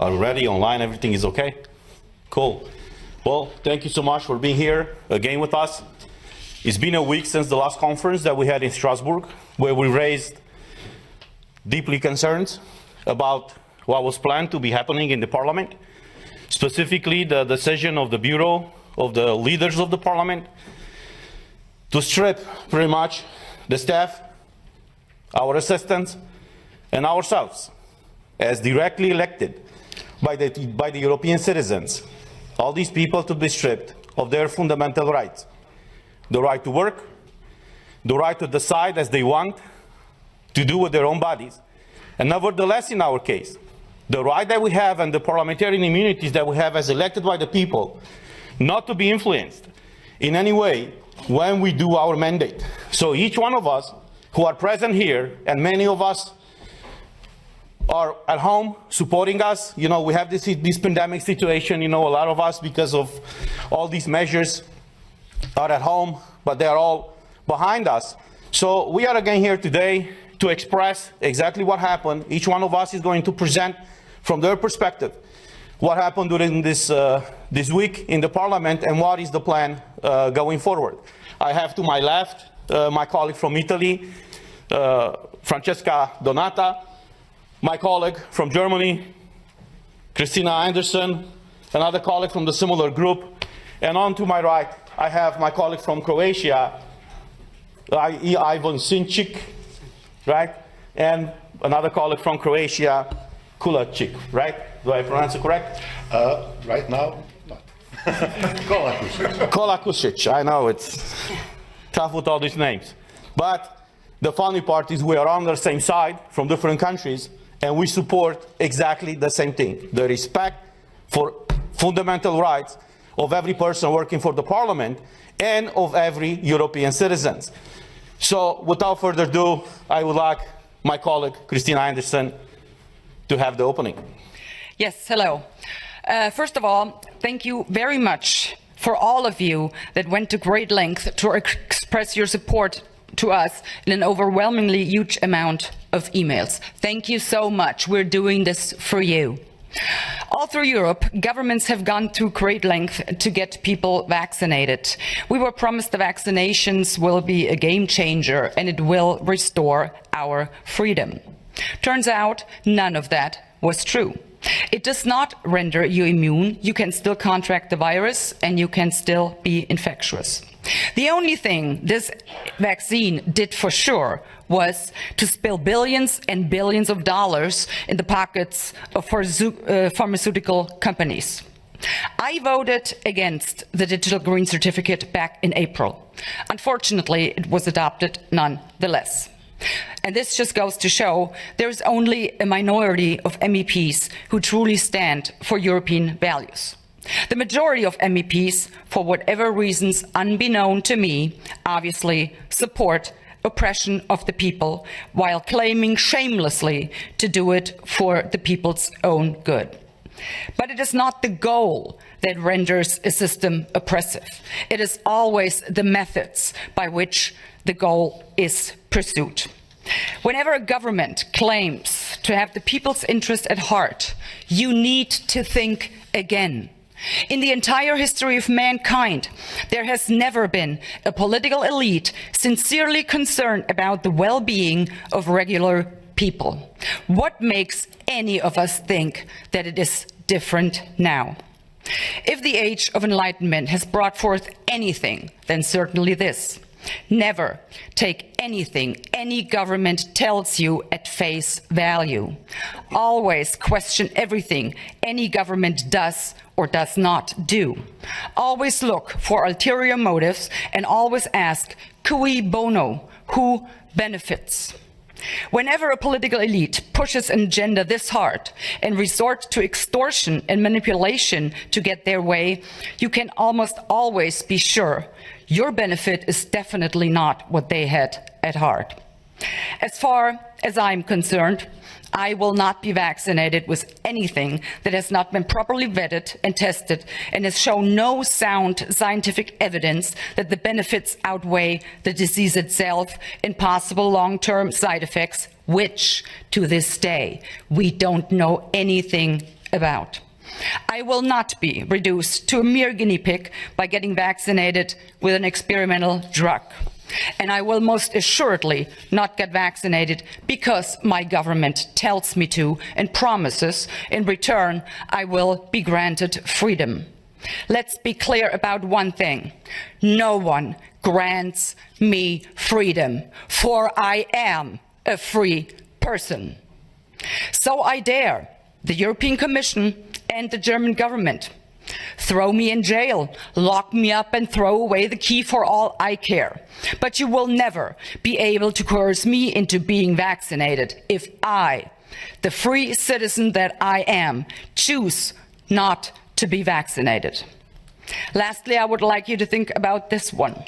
Are we ready? Online, everything is okay? Cool. Well, thank you so much for being here again with us. It's been a week since the last conference that we had in Strasbourg, where we raised deeply concerns about what was planned to be happening in the Parliament, specifically the decision of the Bureau of the leaders of the Parliament to strip pretty much the staff, our assistants, and ourselves, as directly elected by the European citizens, all these people to be stripped of their fundamental rights. The right to work, the right to decide as they want, to do with their own bodies. And nevertheless, in our case, the right that we have and the parliamentarian immunities that we have as elected by the people, not to be influenced in any way when we do our mandate. So each one of us who are present here, and many of us are at home supporting us. You know, we have this pandemic situation, you know, a lot of us, because of all these measures, are at home, but they are all behind us. So we are again here today to express exactly what happened. Each one of us is going to present from their perspective what happened during this week in the Parliament and what is the plan going forward. I have to my left my colleague from Italy, Francesca Donata, my colleague from Germany, Christina Anderson, another colleague from the similar group, and on to my right, I have my colleague from Croatia, Ivan Sincic, right? And another colleague from Croatia, Kulacic, right? Do I pronounce it correct? Right now, not. Kolakusic. Kolakusic, I know it's tough with all these names. But the funny part is we are on the same side from different countries, and we support exactly the same thing, the respect for fundamental rights of every person working for the Parliament and of every European citizen. So without further ado, I would like my colleague, Christina Anderson, to have the opening. Yes, hello. First of all, thank you very much for all of you that went to great length to express your support to us in an overwhelmingly huge amount of emails. Thank you so much. We're doing this for you. All through Europe, governments have gone through great length to get people vaccinated. We were promised the vaccinations will be a game changer and it will restore our freedom. Turns out none of that was true. It does not render you immune. You can still contract the virus and you can still be infectious. The only thing this vaccine did for sure was to spill billions and billions of dollars in the pockets of pharmaceutical companies. I voted against the digital green certificate back in April. Unfortunately, it was adopted nonetheless. And this just goes to show there is only a minority of MEPs who truly stand for European values. The majority of MEPs, for whatever reasons unbeknown to me, obviously support oppression of the people while claiming shamelessly to do it for the people's own good. But it is not the goal that renders a system oppressive. It is always the methods by which the goal is pursued. Whenever a government claims to have the people's interest at heart, you need to think again. In the entire history of mankind, there has never been a political elite sincerely concerned about the well-being of regular people. What makes any of us think that it is different now? If the age of enlightenment has brought forth anything, then certainly this. Never take anything any government tells you at face value. Always question everything any government does or does not do. Always look for ulterior motives and always ask, cui bono, who benefits? Whenever a political elite pushes an agenda this hard and resorts to extortion and manipulation to get their way, you can almost always be sure your benefit is definitely not what they had at heart. As far as I'm concerned, I will not be vaccinated with anything that has not been properly vetted and tested and has shown no sound scientific evidence that the benefits outweigh the disease itself and possible long-term side effects, which, to this day, we don't know anything about. I will not be reduced to a mere guinea pig by getting vaccinated with an experimental drug. And I will most assuredly not get vaccinated because my government tells me to and promises in return I will be granted freedom. Let's be clear about one thing. No one grants me freedom, for I am a free person. So I dare the European Commission and the German government. Throw me in jail, lock me up and throw away the key for all I care. But you will never be able to coerce me into being vaccinated if I, the free citizen that I am, choose not to be vaccinated. Lastly, I would like you to think about this one.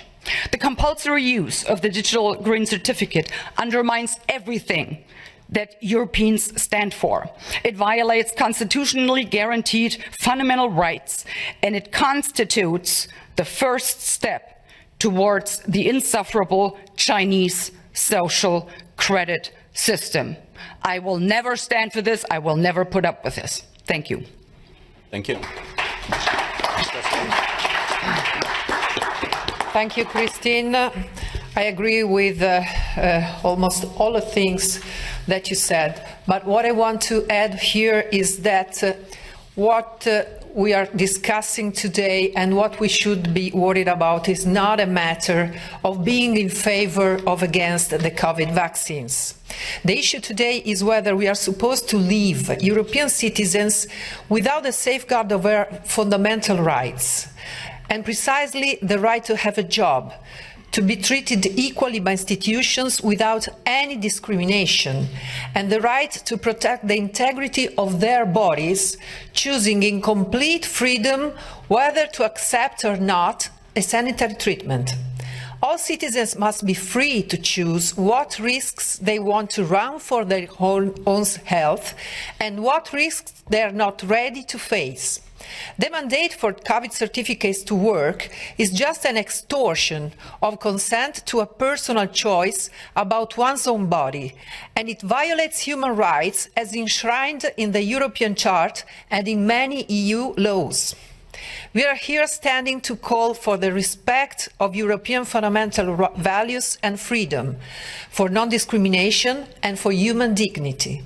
The compulsory use of the digital green certificate undermines everything that Europeans stand for. It violates constitutionally guaranteed fundamental rights, and it constitutes the first step towards the insufferable Chinese social credit system. I will never stand for this. I will never put up with this. Thank you. Thank you. Thank you, Christine. I agree with almost all the things that you said, but what I want to add here is that what we are discussing today and what we should be worried about is not a matter of being in favor or against the COVID vaccines. The issue today is whether we are supposed to leave European citizens without a safeguard of their fundamental rights, and precisely the right to have a job, to be treated equally by institutions without any discrimination, and the right to protect the integrity of their bodies, choosing in complete freedom whether to accept or not a sanitary treatment. All citizens must be free to choose what risks they want to run for their own health and what risks they are not ready to face. The mandate for COVID certificates to work is just an extortion of consent to a personal choice about one's own body, and it violates human rights as enshrined in the European Charter and in many EU laws. We are here standing to call for the respect of European fundamental values and freedom, for non-discrimination and for human dignity.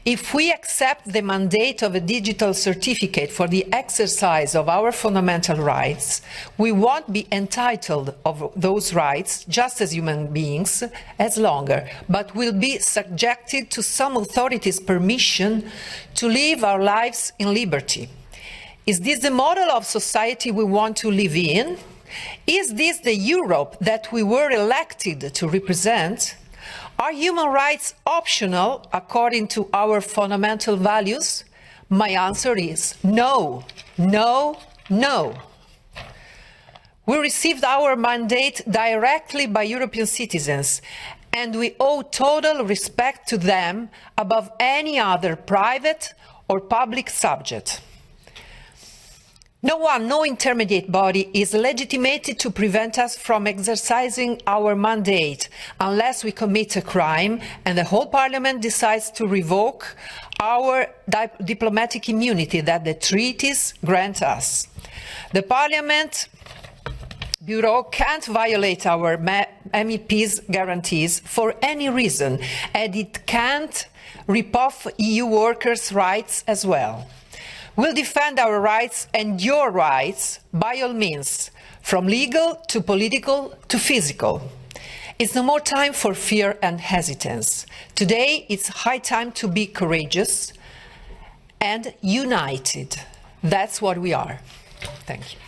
If we accept the mandate of a digital certificate for the exercise of our fundamental rights, we won't be entitled of those rights, just as human beings, as longer, but will be subjected to some authority's permission to live our lives in liberty. Is this the model of society we want to live in? Is this the Europe that we were elected to represent? Are human rights optional according to our fundamental values? My answer is no, no, no. We received our mandate directly by European citizens, and we owe total respect to them above any other private or public subject. No one, no intermediate body is legitimated to prevent us from exercising our mandate unless we commit a crime and the whole Parliament decides to revoke our diplomatic immunity that the treaties grant us. The Parliament Bureau can't violate our MEPs' guarantees for any reason, and it can't rip off EU workers' rights as well. We'll defend our rights and your rights by all means, from legal to political to physical. It's no more time for fear and hesitance. Today, it's high time to be courageous and united. That's what we are. Thank you.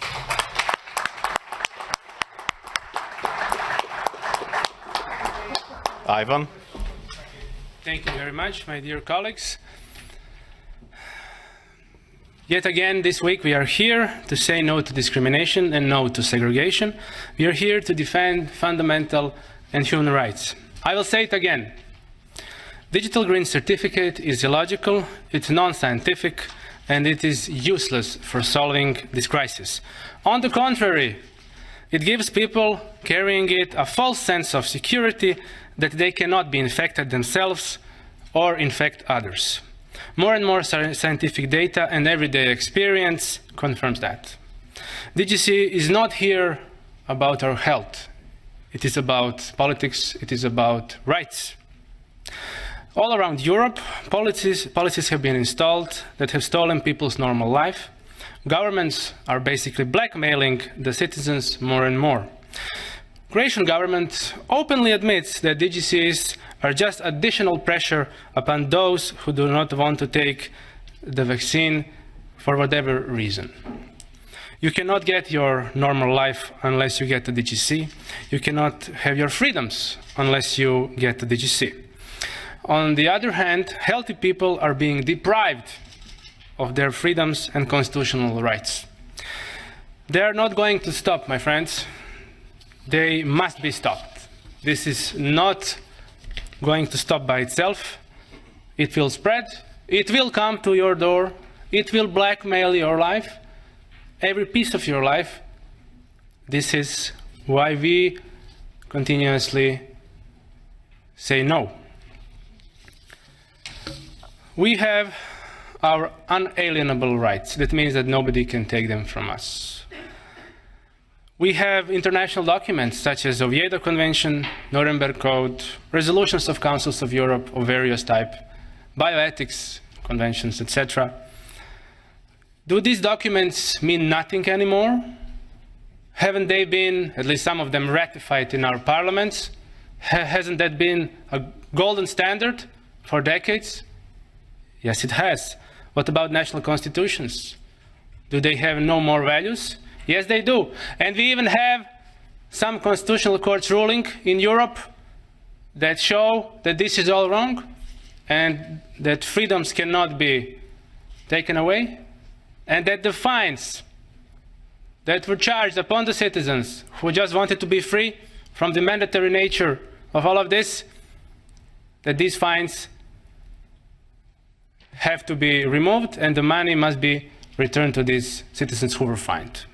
Ivan. Thank you very much, my dear colleagues. Yet again, this week we are here to say no to discrimination and no to segregation. We are here to defend fundamental and human rights. I will say it again. Digital green certificate is illogical, it's non-scientific, and it is useless for solving this crisis. On the contrary, it gives people carrying it a false sense of security that they cannot be infected themselves or infect others. More and more scientific data and everyday experience confirms that. DGC is not here about our health. It is about politics. It is about rights. All around Europe, policies have been installed that have stolen people's normal life. Governments are basically blackmailing the citizens more and more. Croatian government openly admits that DGCs are just additional pressure upon those who do not want to take the vaccine for whatever reason. You cannot get your normal life unless you get the DGC. You cannot have your freedoms unless you get the DGC. On the other hand, healthy people are being deprived of their freedoms and constitutional rights. They are not going to stop, my friends. They must be stopped. This is not going to stop by itself. It will spread. It will come to your door. It will blackmail your life, every piece of your life. This is why we continuously say no. We have our unalienable rights. That means that nobody can take them from us. We have international documents such as Oviedo Convention, Nuremberg Code, resolutions of councils of Europe of various type, bioethics conventions, etc. Do these documents mean nothing anymore? Haven't they been, at least some of them, ratified in our parliaments? Hasn't that been a golden standard for decades? Yes, it has. What about national constitutions? Do they have no more values? Yes, they do. And we even have some constitutional courts ruling in Europe that show that this is all wrong and that freedoms cannot be taken away, and that the fines that were charged upon the citizens who just wanted to be free from the mandatory nature of all of this, that these fines have to be removed and the money must be returned to these citizens who were fined.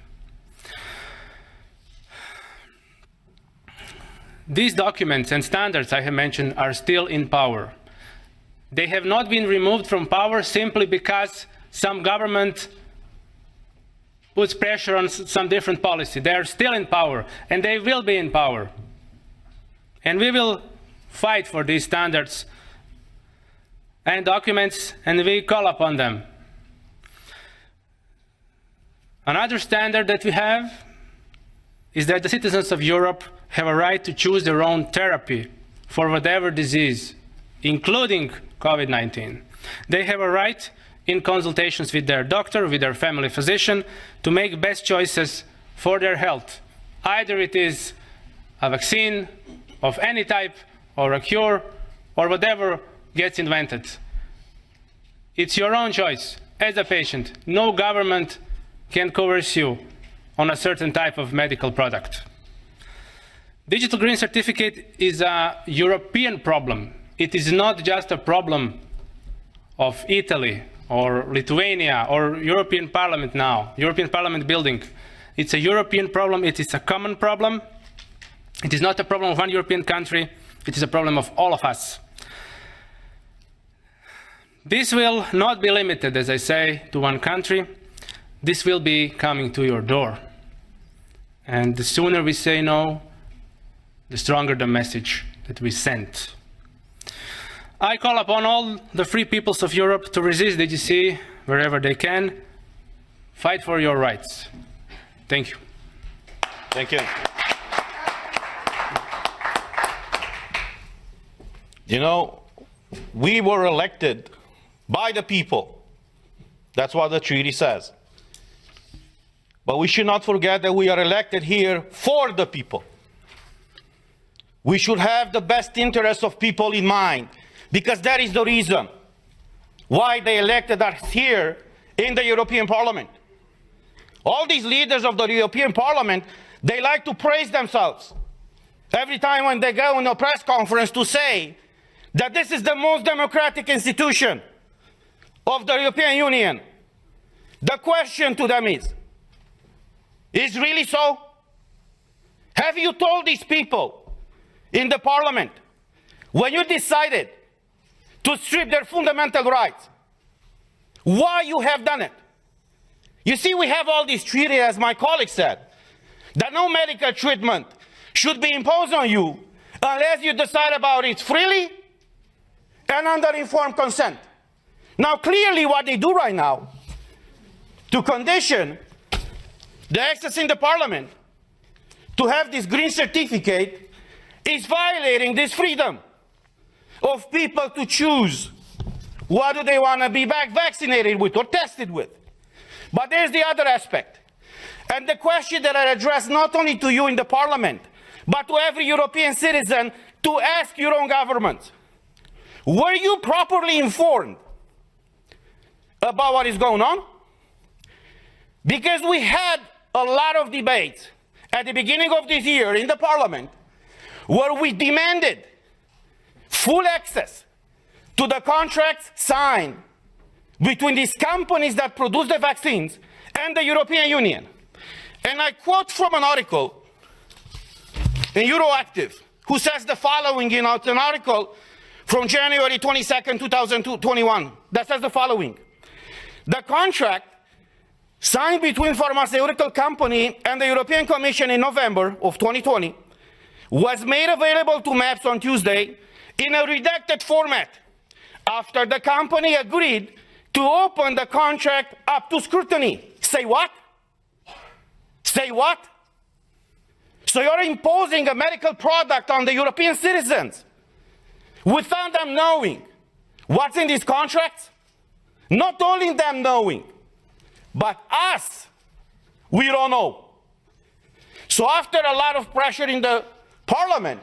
These documents and standards I have mentioned are still in power. They have not been removed from power simply because some government puts pressure on some different policy. They are still in power, and they will be in power. And we will fight for these standards and documents, and we call upon them. Another standard that we have is that the citizens of Europe have a right to choose their own therapy for whatever disease, including COVID-19. They have a right, in consultations with their doctor, with their family physician, to make best choices for their health. Either it is a vaccine of any type, or a cure, or whatever gets invented. It's your own choice as a patient. No government can coerce you on a certain type of medical product. Digital Green Certificate is a European problem. It is not just a problem of Italy or Lithuania or European Parliament now, European Parliament building. It's a European problem. It is a common problem. It is not a problem of one European country. It is a problem of all of us. This will not be limited, as I say, to one country. This will be coming to your door. And the sooner we say no, the stronger the message that we send. I call upon all the free peoples of Europe to resist DGC wherever they can. Fight for your rights. Thank you. Thank you. You know, we were elected by the people. That's what the treaty says. But we should not forget that we are elected here for the people. We should have the best interests of people in mind, because that is the reason why they elected us here in the European Parliament. All these leaders of the European Parliament, they like to praise themselves every time when they go in a press conference to say that this is the most democratic institution of the European Union. The question to them is really so? Have you told these people in the Parliament, when you decided to strip their fundamental rights, why you have done it. You see, we have all these treaties, as my colleague said, that no medical treatment should be imposed on you unless you decide about it freely and under informed consent. Now, clearly what they do right now to condition the access in the parliament to have this green certificate is violating this freedom of people to choose what do they want to be vaccinated with or tested with. But there's the other aspect. And the question that I address not only to you in the parliament, but to every European citizen, to ask your own government. Were you properly informed about what is going on? Because we had a lot of debates at the beginning of this year in the parliament where we demanded full access to the contracts signed between these companies that produce the vaccines and the European Union. And I quote from an article in Euroactiv, who says the following, it's an article from January 22nd, 2021, that says the following. The contract signed between pharmaceutical company and the European Commission in November of 2020 was made available to MEPs on Tuesday in a redacted format after the company agreed to open the contract up to scrutiny. Say what? Say what? So you're imposing a medical product on the European citizens without them knowing what's in these contracts? Not only them knowing, but us, we don't know. So after a lot of pressure in the parliament,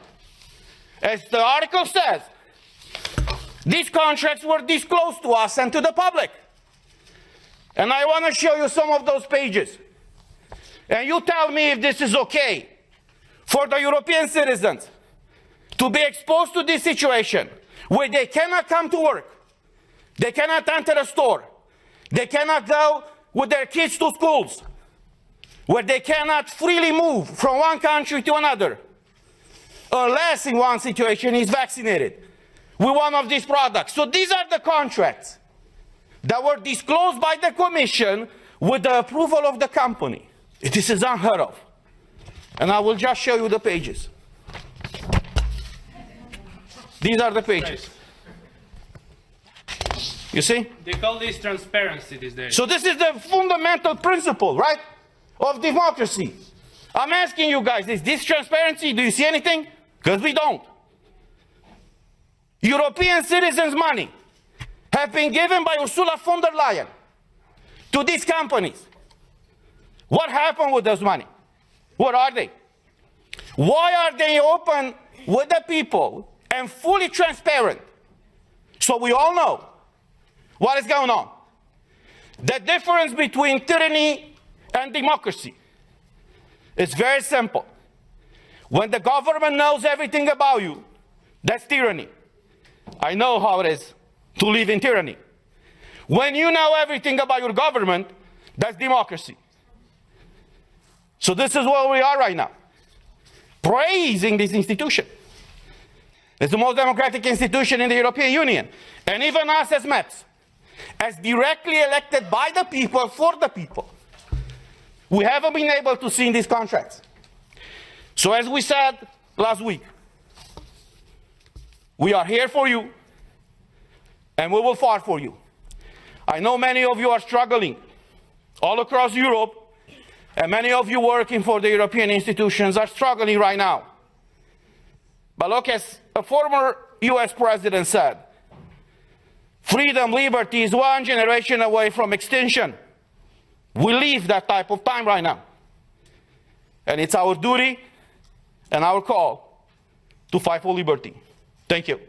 as the article says, these contracts were disclosed to us and to the public. And I want to show you some of those pages. And you tell me if this is okay for the European citizens to be exposed to this situation where they cannot come to work, they cannot enter a store, they cannot go with their kids to schools, where they cannot freely move from one country to another, unless in one situation is vaccinated with one of these products. So these are the contracts that were disclosed by the Commission with the approval of the company. This is unheard of. And I will just show you the pages. These are the pages. You see? They call this transparency these days. So this is the fundamental principle, right, of democracy. I'm asking you guys, is this transparency? Do you see anything? Because we don't. European citizens' money have been given by Ursula von der Leyen to these companies. What happened with those money? What are they? Why are they open with the people and fully transparent so we all know what is going on? The difference between tyranny and democracy is very simple. When the government knows everything about you, that's tyranny. I know how it is to live in tyranny. When you know everything about your government, that's democracy. So this is where we are right now, praising this institution. It's the most democratic institution in the European Union. And even us as MEPs, as directly elected by the people, for the people, we haven't been able to see in these contracts. So as we said last week, we are here for you, and we will fight for you. I know many of you are struggling all across Europe, and many of you working for the European institutions are struggling right now. But look, as a former US president said, freedom, liberty is one generation away from extinction. We live that type of time right now. And it's our duty and our call to fight for liberty. Thank you.